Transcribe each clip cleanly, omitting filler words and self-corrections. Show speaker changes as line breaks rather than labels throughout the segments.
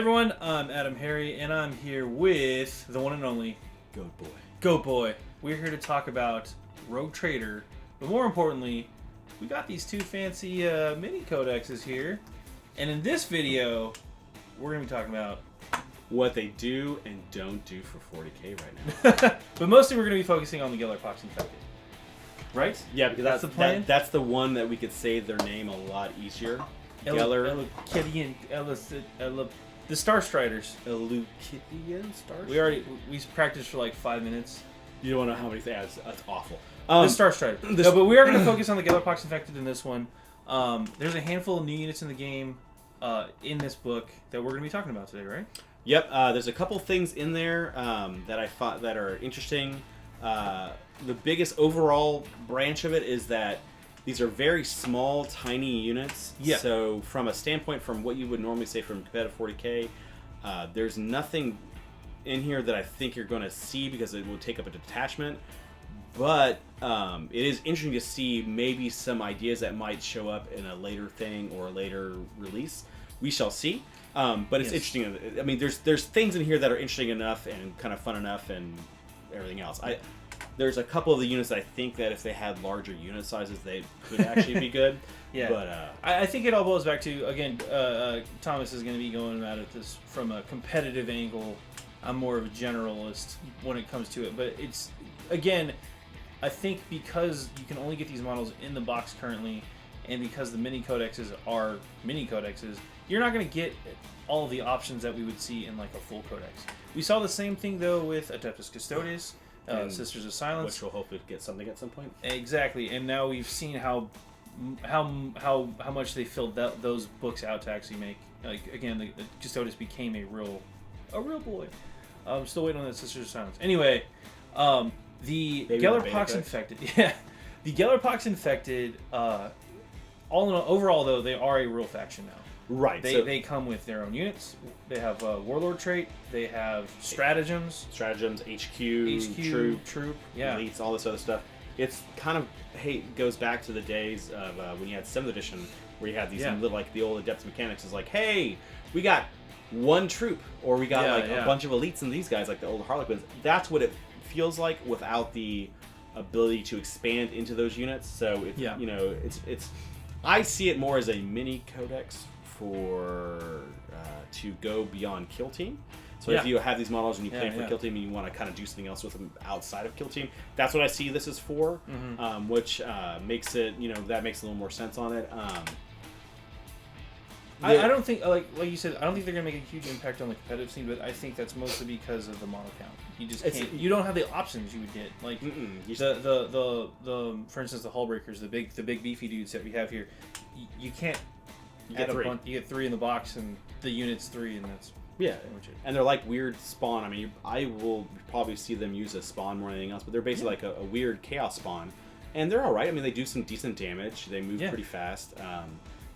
everyone, I'm AdamHarry, and I'm here with the one and only
Goatboy.
Goatboy. We're here to talk about Rogue Trader, but more importantly, we got these two fancy mini codexes here, and in this video, we're going to be talking about
what they do and don't do for 40k right now.
but mostly we're going to be focusing on the Gellerpox infected. Right?
Yeah, because that's
the plan.
That's the one that we could say their name a lot easier. Geller.
The Star Striders.
Elucidian Stars?
We practiced for like 5 minutes.
You don't want to know how many things. That's awful.
The Star Strider. No, but we are going to focus on the Gellerpox infected in this one. There's a handful of new units in the game in this book that we're going to be talking about today, right?
Yep. There's a couple things in there that I thought that are interesting. The biggest overall branch of it is that these are very small, tiny units.
Yeah.
So from a standpoint from what you would normally say from competitive 40k, there's nothing in here that I think you're going to see because it will take up a detachment. But it is interesting to see maybe some ideas that might show up in a later thing or a later release. We shall see. But it's interesting. I mean, there's things in here that are interesting enough and kind of fun enough and everything else. There's a couple of the units that I think that if they had larger unit sizes, they could actually be good.
Yeah.
But
I think it all boils back to, again, Thomas is going to be going at this from a competitive angle. I'm more of a generalist when it comes to it. But it's, again, I think because you can only get these models in the box currently, and because the mini codexes are mini codexes, you're not going to get all of the options that we would see in like a full codex. We saw the same thing though with Adeptus Custodes, Sisters of Silence,
which will hopefully get something at some point.
Exactly, and now we've seen how much they filled those books out to actually make, like, again, the Custodes became a real boy. I'm still waiting on that Sisters of Silence. Anyway, the Gellerpox infected, the Gellerpox infected. All in all, overall though, they are a real faction now.
Right.
They come with their own units. They have a warlord trait. They have stratagems. HQ, troop. Yeah.
Elites, all this other stuff. It's kind of goes back to the days of when you had 7th edition, where you had these like the old Adepts Mechanics is like, hey, we got one troop, or we got a bunch of elites and these guys like the old Harlequins. That's what it feels like without the ability to expand into those units. So it's I see it more as a mini codex for to go beyond Kill Team. So if you have these models and you play for Kill Team and you want to kind of do something else with them outside of Kill Team, that's what I see this is for, which makes it, that makes a little more sense on it.
I don't think, like you said, I don't think they're going to make a huge impact on the competitive scene, but I think that's mostly because of the model count. You just can't, you don't have the options you would get. Like the for instance, the Hullbreakers, the big beefy dudes that we have here, you can't. You get 3. You get 3 in the box, and the unit's 3, and that's
and they're like weird spawn. I mean, I will probably see them use a spawn more than anything else, but they're basically like a weird chaos spawn, and they're all right. I mean, they do some decent damage. They move pretty fast.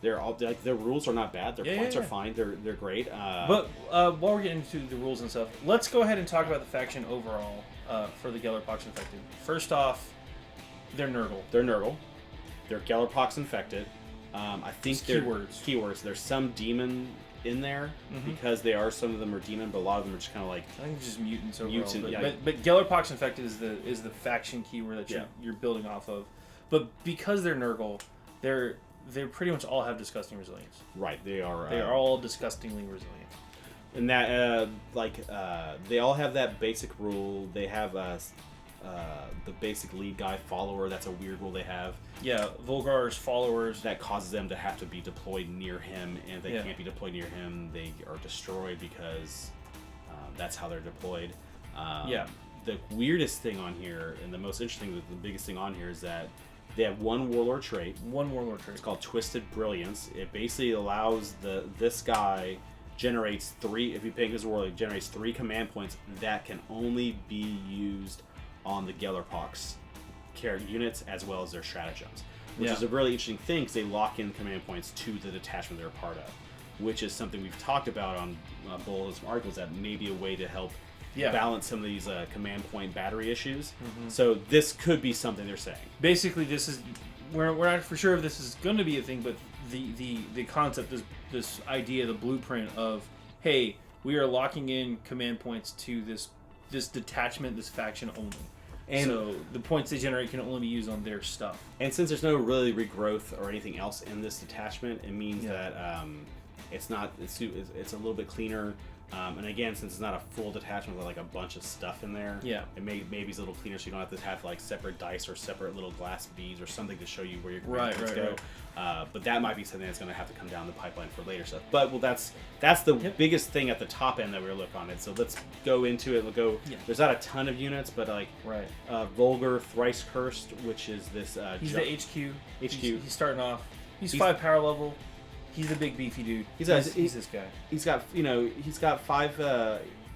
They're all like their rules are not bad. Their points are fine. They're great.
But while we're getting into the rules and stuff, let's go ahead and talk about the faction overall for the Gellerpox infected. First off, they're Nurgle.
They're Gellerpox infected. I think keywords. There's some demon in there because some of them are demon, but a lot of them are just kind of like
I think just mutants overall. But Gellerpox infected is the faction keyword that you're building off of. But because they're Nurgle, they pretty much all have disgusting resilience.
Right, they are.
They are all disgustingly resilient.
And that, they all have that basic rule. They have the basic lead guy follower. That's a weird rule they have.
Yeah, Volgar's followers.
That causes them to have to be deployed near him, and if they can't be deployed near him, they are destroyed because that's how they're deployed. The weirdest thing on here, and the most interesting, the biggest thing on here is that they have one warlord trait. It's called Twisted Brilliance. It basically allows this guy generates 3. If you pick his warlord, generates 3 command points that can only be used on the Gellerpox units as well as their stratagems, which is a really interesting thing because they lock in command points to the detachment they're a part of, which is something we've talked about on BoLS articles that may be a way to help balance some of these command point battery issues. So this could be something they're saying.
Basically, this is we're not for sure if this is going to be a thing, but the concept, this idea, the blueprint of hey, we are locking in command points to this detachment, this faction only. And so the points they generate can only be used on their stuff.
And since there's no really regrowth or anything else in this detachment, it means that it's a little bit cleaner. And again, since it's not a full detachment with like a bunch of stuff in there, it maybe it's a little cleaner, so you don't have to have like separate dice or separate little glass beads or something to show you where your command points go. But that might be something that's going to have to come down the pipeline for later stuff. But that's the biggest thing at the top end that we're looking on it. So let's go into it. We'll go. There's not a ton of units, but like Volgar, thrice-cursed, which is this.
He's the HQ. He's starting off. He's 5 power level. He's a big beefy dude. He's this guy.
He's got five.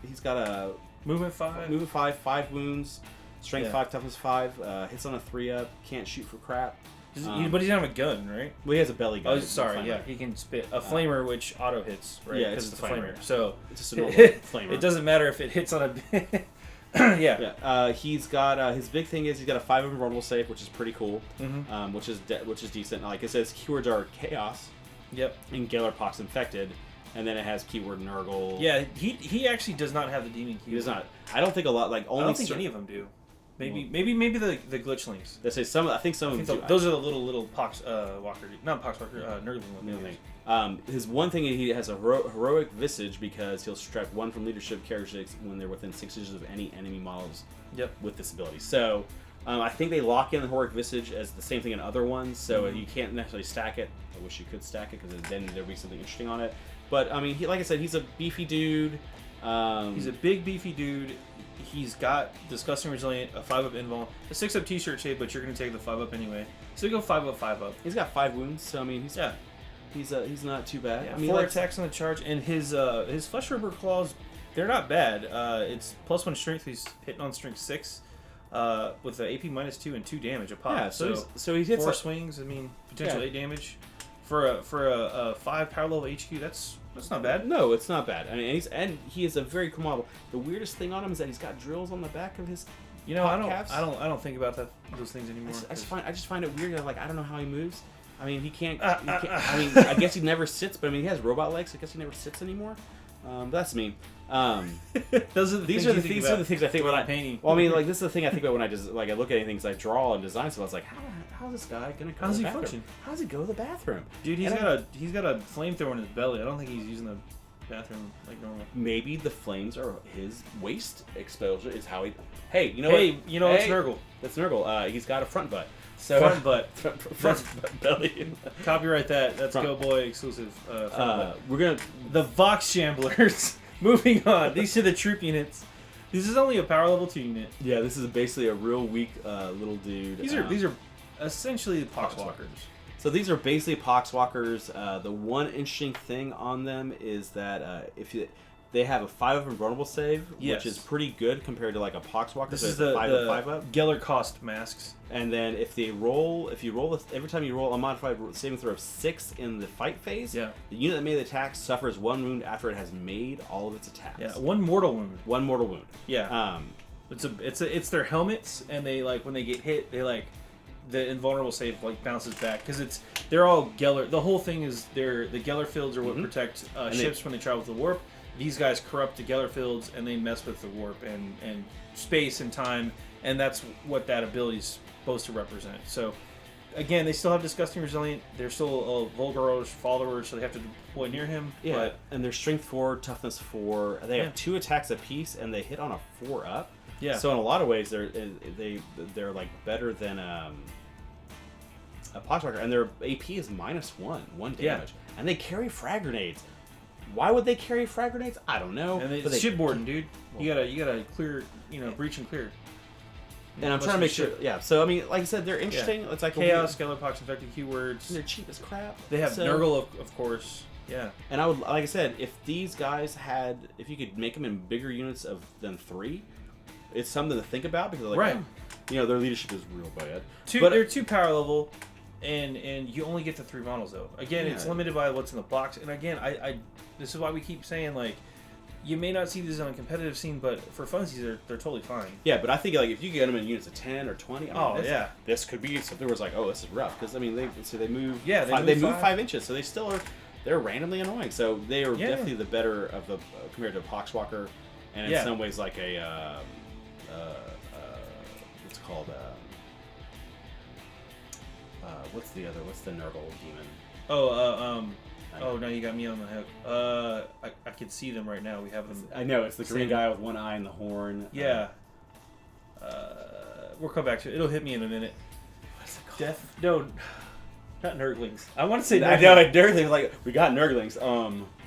He's got a
movement 5.
Movement 5, 5 wounds, strength 5, toughness 5. Hits on a 3-up. Can't shoot for crap.
But he doesn't have a gun, right?
Well, he has a belly gun.
Oh, sorry. Yeah, he can spit a flamer, which auto hits, right?
Yeah, it's a flamer.
So
it's just a normal flamer.
It doesn't matter if it hits on
a. He's got his big thing is he's got a 5 invulnerable save, which is pretty cool. Which is decent. Like it says, keywords are chaos.
Yep.
And Gellerpox infected, and then it has keyword Nurgle.
Yeah, he actually does not have the demon keyword.
He does not. I don't think a lot. Like only.
I don't think any of them do. Maybe the Glitchlings.
They say some. I think some of them do.
Those are the little pox walker, not poxwalker, Nurgling ones.
His one thing is he has a heroic visage because he'll strike 1 from leadership characteristics when they're within 6 inches of any enemy models. With this ability. So. I think they lock in the heroic visage as the same thing in other ones, so you can't necessarily stack it. I wish you could stack it because then there'd be something interesting on it. But I mean, like I said, he's a beefy dude.
He's a big beefy dude. He's got disgusting resilient, a 5-up invul, a 6-up t-shirt shape, but you're gonna take the 5-up anyway. So go 5-up, 5-up.
He's got 5 wounds, so I mean, he's not too bad.
Yeah,
I mean,
4 attacks on the charge, and his flesh ripper claws, they're not bad. It's +1 strength. He's hitting on strength 6. With the AP -2 and 2 damage a pop.
Yeah, so he hits
4 swings. I mean, potential 8 damage for a 5 power level HQ. That's not bad.
No, it's not bad. I mean, he is a very cool model. The weirdest thing on him is that he's got drills on the back of his.
I don't think about those things anymore.
I just find it weird. Like I don't know how he moves. I mean, he can't. I mean, I guess he never sits, but I mean, he has robot legs. So I guess he never sits anymore. But that's me.
These are the things I think about painting.
Well, I mean, like this is the thing I think about when I just like I look at anything I draw and design. So I was like, how's this guy gonna go?
How's he function?
How's he go to the bathroom?
Dude, he's got a flamethrower in his belly. I don't think he's using the bathroom like normal.
Maybe the flames are his waste exposure. Is how he.
It's Nurgle.
That's Nurgle. He's got a front butt. So
front butt.
front belly.
Copyright that. That's Goatboy exclusive.
We're gonna
the Vox shamblers. Moving on. These are the troop units. This is only a power level 2 unit.
Yeah, this is basically a real weak little dude.
These are essentially the poxwalkers.
So these are basically poxwalkers. The one interesting thing on them is that they have a 5-up invulnerable save, which is pretty good compared to like a poxwalker.
This
so
is the
5-up
Gellerpox masks.
And then every time you roll a modified saving throw of 6 in the fight phase, the unit that made the attack suffers 1 wound after it has made all of its attacks.
Yeah, 1 mortal wound.
1 mortal wound.
Yeah. It's their helmets, and they like when they get hit, they like the invulnerable save like bounces back because they're all Geller. The whole thing is the Geller fields are what protect ships when they travel with the warp. These guys corrupt the Geller fields and they mess with the warp and space and time, and that's what that ability is supposed to represent. So again, they still have disgusting resilient. They're still Volgar's followers, so they have to deploy near him.
Yeah, and they're strength 4, toughness 4. They have 2 attacks apiece, and they hit on a 4-up.
Yeah.
So in a lot of ways, they're like better than a Poxwalker, and their AP is -1 damage, and they carry frag grenades. Why would they carry frag grenades? I don't know.
And it's shipboarding, dude. You gotta clear, breach and clear.
And I'm trying to make sure. Yeah. So I mean, like I said, they're interesting. Yeah. It's like
chaos, Gellerpox, infected keywords.
And they're cheap as crap.
They have Nurgle, of course. Yeah.
And I would, like I said, if these guys if you could make them in bigger units than 3, it's something to think about because like, their leadership is real bad.
They're 2 power level, and you only get the 3 models though. Again, it's limited by what's in the box. And again, I this is why we keep saying like. You may not see these on a competitive scene, but for funsies, they're totally fine.
Yeah, but I think like if you get them in units of 10 or 20, this could be something where it's like, oh, this is rough because I mean they move.
Yeah,
they move 5 inches, so they still are. they're randomly annoying. So they are definitely the better of the compared to Poxwalker, and in some ways like a what's it called what's the Nurgle demon?
Oh, now you got me on the hook. I can see them right now. We have them.
I know, it's the green guy with one eye and the horn.
Yeah. We'll come back to it. It'll hit me in a minute.
What's it called?
Death? No, not Nurglings. I want to say
I know, Nurglings. Like, we got Nurglings.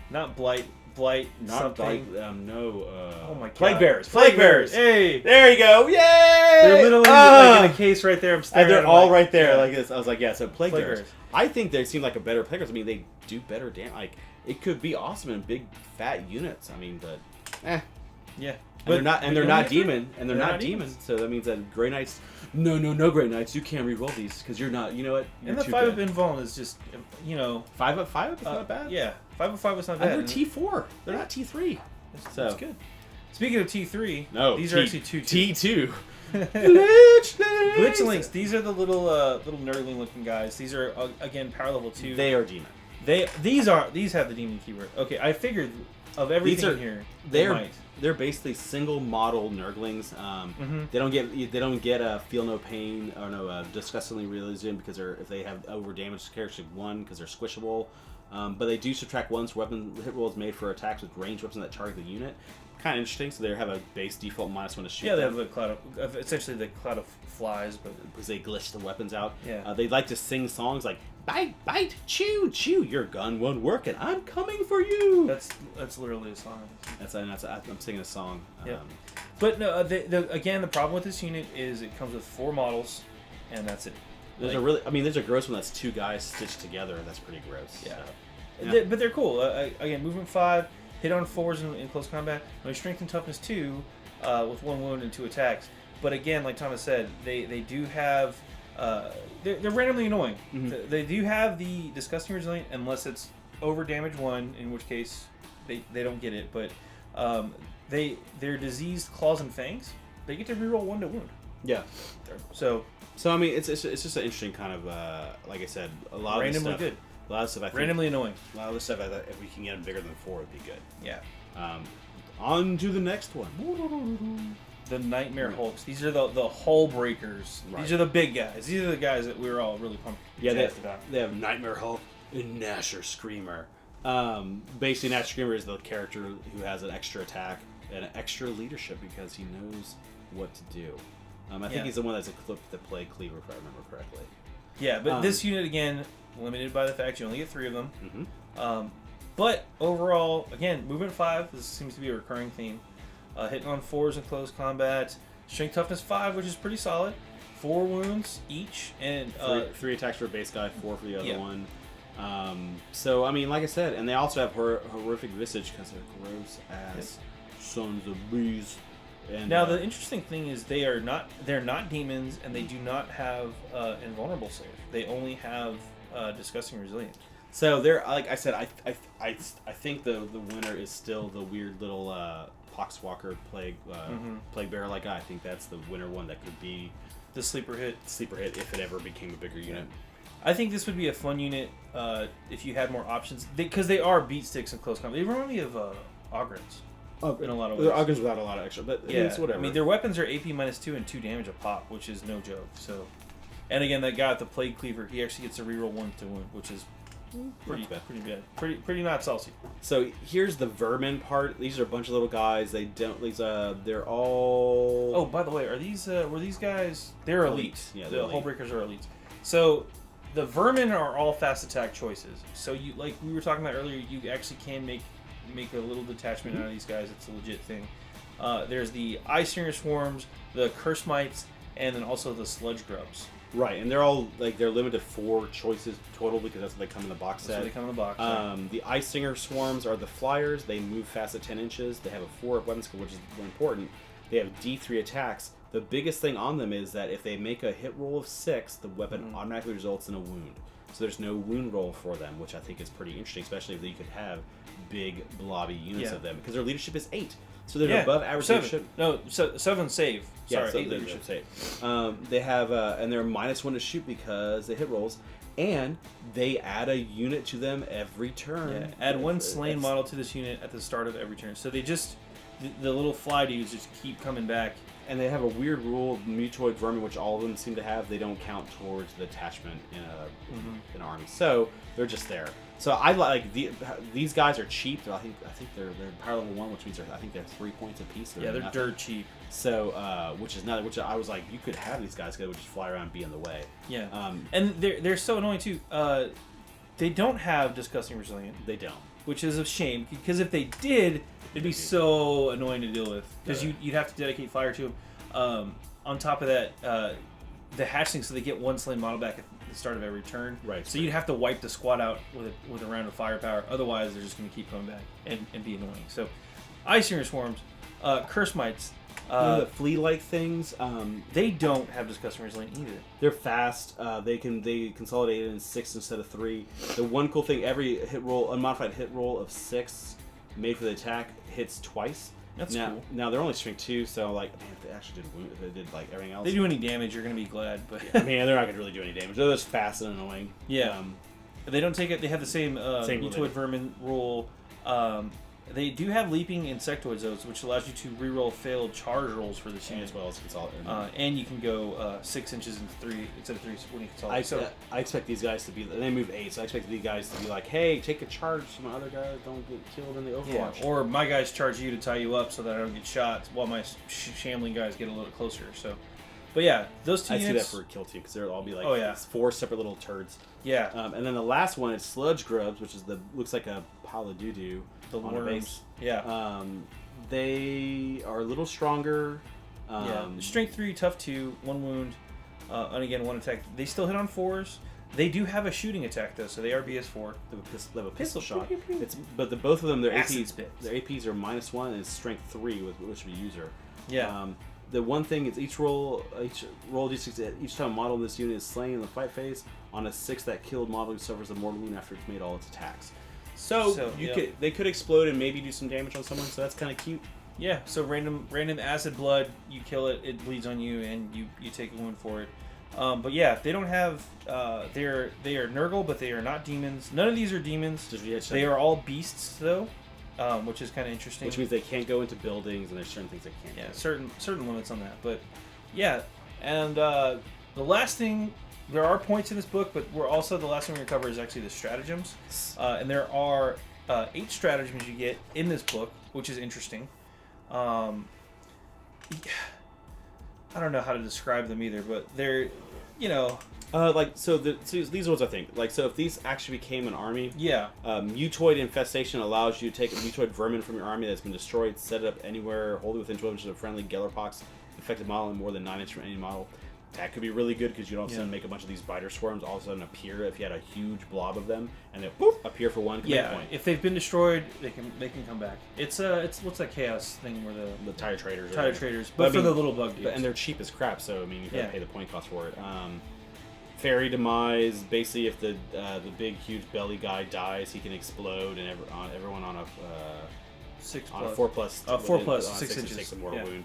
Not Blight,
not
something.
Blight,
Oh my god.
Plague Bearers.
Hey!
There you go. Yay!
They're literally like in a case right there. I'm staring
and they're
at them
all
like,
right there like this. I was like, so Plague Bearers.
Bearers.
I think they seem like a better Plague Bearers. I mean, they do better damage. Like, it could be awesome in big, fat units. I mean, but,
Yeah.
And they're not demon. And they're not demon. So that means that Grey Knights... No Grey Knights. You can't reroll these because you're not... You know what? You're
and the 5 up invuln is just,
5 up is not bad?
Yeah. 5 up 5 is not bad.
And they're T4. They're not T3.
That's good. Speaking of T3, these are actually
T2.
Glitchlings. These are the little nerdling looking guys. These are again power level 2.
They are demon.
These have the demon keyword. Okay, I figured of everything here.
They're basically single model Nurglings. They don't get a feel no pain or no disgustingly realism because if they have over damaged characteristic 1 because they're squishable. But they do subtract 1 so weapon hit rolls made for attacks with ranged weapons that target the unit. Kind of interesting. So they have a base default -1 to shoot.
Yeah, they have a cloud of essentially the cloud of flies, but
because they glitch the weapons out.
Yeah.
They like to sing songs like bite, chew, your gun won't work, and I'm coming for you.
That's literally a song.
I'm singing a song.
Yeah. But no, again, the problem with this unit is it comes with 4 models, and that's it.
There's a gross one that's 2 guys stitched together. That's pretty gross.
Yeah.
So.
But they're cool. Again, movement 5, hit on 4s in close combat. No strength and toughness 2, with 1 wound and 2 attacks. But again, like Thomas said, they do have. They're randomly annoying. Mm-hmm. They do have the disgusting resilient unless it's over damage 1, in which case they don't get it. But they're diseased claws and fangs. They get to reroll 1 to wound.
Yeah.
So
I mean, it's just an interesting kind of like I said, a lot
randomly
of stuff,
good.
A lot of stuff I think
randomly annoying.
A lot of the stuff if we can get them bigger than 4 would be good.
Yeah.
On to the next one.
The Nightmare Hulks. These are the hull breakers. Right. These are the big guys. These are the guys that we were all really pumped.
Yeah, they have Nightmare Hulk and Gnasher Screamer. Basically, Gnasher Screamer is the character who has an extra attack and an extra leadership because he knows what to do. I think he's the one that's equipped the Plague Cleaver, if I remember correctly.
Yeah, but this unit, again, limited by the fact you only get 3 of them. Mm-hmm. But overall, again, movement 5, this seems to be a recurring theme. Hitting on 4s in close combat. Strength toughness 5, which is pretty solid. 4 wounds each. And
3 attacks for a base guy, 4 for the other one. So, I mean, like I said, and they also have horrific visage because they're gross ass sons of bees. And,
now the interesting thing is they're not demons, and they do not have invulnerable save. They only have disgusting resilient.
So they're like I said, I think the winner is still the weird little Poxwalker plague bearer like guy. I think that's the winner one that could be
the sleeper hit
if it ever became a bigger unit.
I think this would be a fun unit if you had more options because they are beat sticks in close combat. They remind me of Ogrins. In a lot of ways.
They're Ogrins without a lot of extra, but it's whatever.
I mean, their weapons are AP -2 and 2 damage a pop, which is no joke. So, and again, that guy with the Plague Cleaver, he actually gets to reroll 1 to wound, which is pretty bad. Pretty not saucy.
So here's the Vermin part. These are a bunch of little guys. They're all.
Oh, by the way, were these guys? They're elite.
Yeah,
the Hull Breakers are elite. So the Vermin are all fast attack choices. So you, like we were talking about earlier, you actually can make a little detachment out of these guys. It's a legit thing. There's the Eye Stinger Swarms, the Curse Mites, and then also the Sludge Grubs.
Right, and they're all they're limited to 4 choices total because that's what they come in the box set.
That's what they come in the box.
The Eye Stinger Swarms are the Flyers. They move fast at 10 inches. They have a 4 weapon skill, which is important. They have D3 attacks. The biggest thing on them is that if they make a hit roll of 6, the weapon automatically results in a wound. So there's no wound roll for them, which I think is pretty interesting, especially if you could have big blobby units of them because their leadership is 8. So they're above average
7.
leadership.
No, 7 save. Sorry, 8
leadership save. They have and they're -1 to shoot because they hit rolls, And they add a unit to them every turn.
Yeah, add one slain model to this unit at the start of every turn. So they just, the little fly dudes just keep coming back.
And they have a weird rule, mutoid vermin, which all of them seem to have. They don't count towards the attachment in an army. So they're just there. So I like these guys are cheap. I think they're power level 1, which means I think they're 3 points a piece.
Yeah, they're dirt cheap.
So which I was like, you could have these guys that would just fly around and be in the way.
Yeah. And they're so annoying too. They don't have disgusting resilient.
They don't. Which
is a shame, because if they did, it'd be so annoying to deal with, because you'd have to dedicate fire to them. On top of that, the hatchlings, so they get one slain model back at the start of every turn.
Right.
So you'd have to wipe the squad out with a round of firepower. Otherwise, they're just going to keep coming back and be annoying. So, Ice Eater Swarms, Curse Mites.
The flea-like things.
They don't have disgusting resilient either.
They're fast. They consolidate in 6 instead of 3. The one cool thing, every hit roll, unmodified hit roll of 6 made for the attack hits twice.
That's cool.
Now they're only strength 2, so like, man, if they actually if they did like everything else.
If they do any damage, you're gonna be glad. But
I mean, they're not gonna really do any damage. They're just fast and annoying.
Yeah. They don't take it. They have the same mutoid vermin rule. They do have leaping insectoid zones, which allows you to reroll failed charge rolls for this unit
as well as consolidate.
And you can go 6 inches into 3 instead of 3 when you consolidate.
I expect these guys to be. They move 8, so I expect these guys to be like, "Hey, take a charge so my other guys don't get killed in the Overwatch."
Yeah, or my guys charge you to tie you up so that I don't get shot, while my shambling guys get a little closer. So, but yeah, those two. I
see that for a kill team, because they'll all be like 4 separate little turds.
Yeah.
And then the last one is sludge grubs, which is looks like a pile of doo doo.
The worms.
Yeah. They are a little stronger.
Strength 3, tough 2, 1 wound, and again 1 attack. They still hit on 4s. They do have a shooting attack though, so they are BS4.
They have a pistol shot. Both of them, their
APs.
Their APs are -1 and it's strength 3, which would be user.
Yeah.
The one thing is each roll d6 each time a model in this unit is slain in the fight phase. On a 6, that killed model suffers a mortal wound after it's made all its attacks. So they could explode and maybe do some damage on someone. So that's kind of cute.
Yeah. So random acid blood, you kill it, it bleeds on you, and you take a wound for it. But yeah, they don't have. They are Nurgle, but they are not demons. None of these are demons. They are all beasts though, which is kind of interesting.
Which means they can't go into buildings, and there's certain things they can't.
Yeah, do. certain limits on that. But yeah, and the last thing. There are points in this book, but the last thing we're going to cover is actually the stratagems. And there are 8 stratagems you get in this book, which is interesting. I don't know how to describe them either, but they're, these are
what I think. Like, so if these actually became an army,
yeah,
mutoid infestation allows you to take a mutoid vermin from your army that's been destroyed, set it up anywhere, hold it within 12 inches of a friendly Gellerpox infected model, and more than 9 inches from any model. That could be really good, because you don't have to make a bunch of these biter swarms all of a sudden appear if you had a huge blob of them, and they appear for 1 command point.
If they've been destroyed, they can come back. It's what's that chaos thing where the
tire traders,
but for the little bug dudes.
And they're cheap as crap, so I mean you gotta pay the point cost for it. Fairy demise, basically if the big huge belly guy dies, he can explode, and everyone on a 4+ 6 inches takes a mortal wound.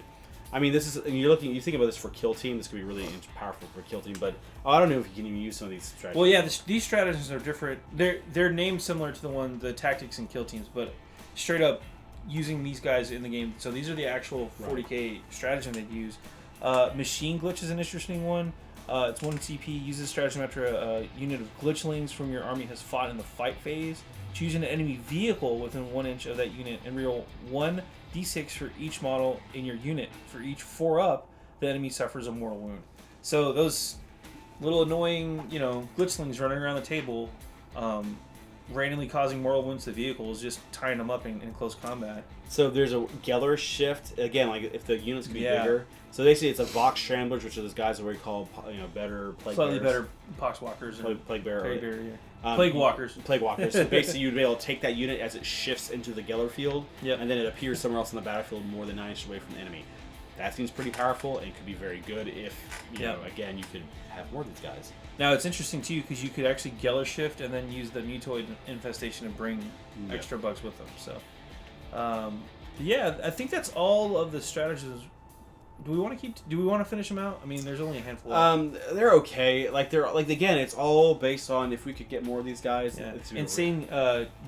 I mean, this is you think about this for kill team. This could be really powerful for kill team, but I don't know if you can even use some of these strategies.
Well, yeah, these strategies are different. They're named similar to the tactics and kill teams, but straight up using these guys in the game. So these are the actual 40k stratagem they use. Machine glitch is an interesting one. It's 1 CP. Uses stratagem after a unit of glitchlings from your army has fought in the fight phase. Choose an enemy vehicle within 1 inch of that unit and reroll 1d6 for each model in your unit. For each 4-up, the enemy suffers a mortal wound. So those little annoying, glitchlings running around the table, randomly causing mortal wounds to vehicles, just tying them up in close combat.
So there's a Geller shift again, like if the units could be bigger. So they say it's a Vox shamblers, which are those guys that we call better plague
slightly
bears.
Better poxwalkers,
plague bear,
plague walkers.
Plague walkers. So basically, you'd be able to take that unit as it shifts into the Geller field,
and
then it appears somewhere else on the battlefield more than 9 inches away from the enemy. That seems pretty powerful and could be very good if again you could have more of these guys.
Now it's interesting too because you could actually Geller shift and then use the mutoid infestation to bring extra bugs with them. So, I think that's all of the strategies Do we want to finish them out? I mean, there's only a handful.
They're okay. Again, it's all based on if we could get more of these guys.
Yeah. Insane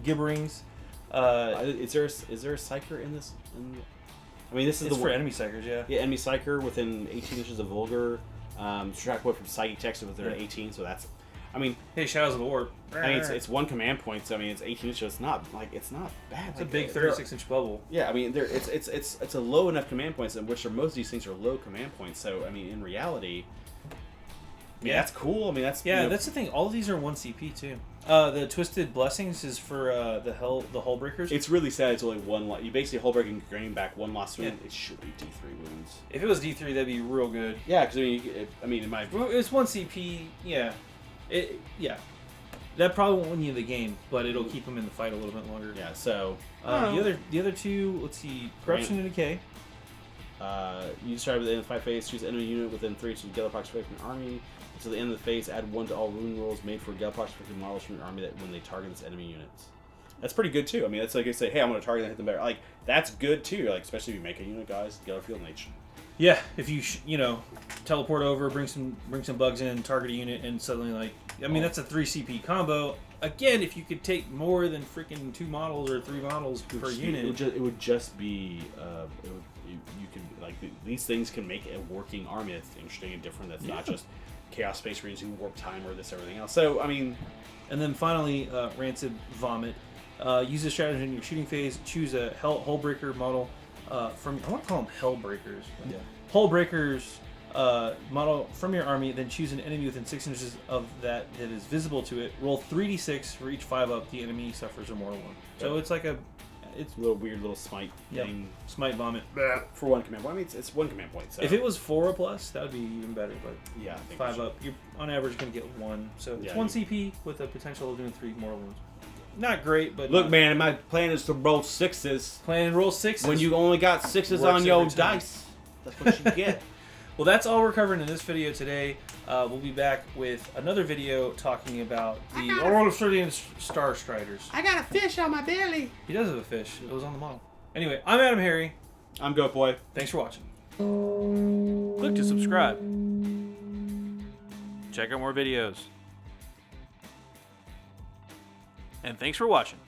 gibberings.
Is there a psyker in this? I mean, this is
for enemy psychers, yeah.
Yeah, enemy psyker within 18 inches of Volgar. Subtract what from psychic text within 18, so that's. I mean,
hey, Shadows of the Warp.
I mean, it's one command point, so I mean, it's 18 inches. It's not bad.
It's a big 36-inch bubble.
Yeah, I mean, it's a low enough command points, in which most of these things are low command points. So I mean, in reality, that's cool. I mean, that's
that's the thing. All of these are 1 CP too. The Twisted Blessings is for the Hull Breakers.
It's really sad. It's only one. You basically Hull Breaker and gain back one lost wound. It should be D3 wounds.
If it was D3, that'd be real good.
Yeah, because in my
it's 1 CP. Yeah, that probably won't win you the game, but it'll keep them in the fight a little bit longer.
Yeah. So
the other two, let's see, Corruption and Decay.
You describe at the end of the fight phase, choose enemy unit within 3 to Gellerpox from your army. Until the end of the phase, add 1 to all rune rolls made for Gellerpox models from your army that when they target its enemy units. That's pretty good too. I mean, that's like I say, hey, I'm going to target and hit them better. Like that's good too. Like especially if you make a unit, guys, Gellerfield and H.
Yeah, if you teleport over, bring some bugs in, target a unit, and suddenly that's a 3 CP combo. Again, if you could take more than freaking 2 models or 3 models per unit,
it would just be you can these things can make a working army that's interesting and different. That's not just Chaos Space Marines who warp time or this everything else. So I mean,
and then finally, Rancid Vomit. Use this strategy in your shooting phase. Choose a Hullbreaker model from. I want to call them Hellbreakers.
Yeah.
Hullbreakers model from your army. Then choose an enemy within 6 inches of that is visible to it. Roll 3d6 for each 5-up the enemy suffers a mortal one. So it's like it's
a little weird little smite thing.
Smite Vomit.
For 1 command point. I mean, it's 1 command point. So.
If it was 4 or plus, that would be even better. But
yeah, I think
5 up, you're on average going to get 1. So it's 1 CP with the potential of doing 3 mortal wounds. Not great, but
look, man, my plan is to roll 6s.
Plan and roll 6s.
When you only got 6s on your dice, that's what you get.
Well, that's all we're covering in this video today. We'll be back with another video talking about the Orlothian Star Striders.
I got a fish on my belly.
He does have a fish. It was on the model. Anyway, I'm AdamHarry.
I'm Goatboy.
Thanks for watching. Click to subscribe. Check out more videos. And thanks for watching.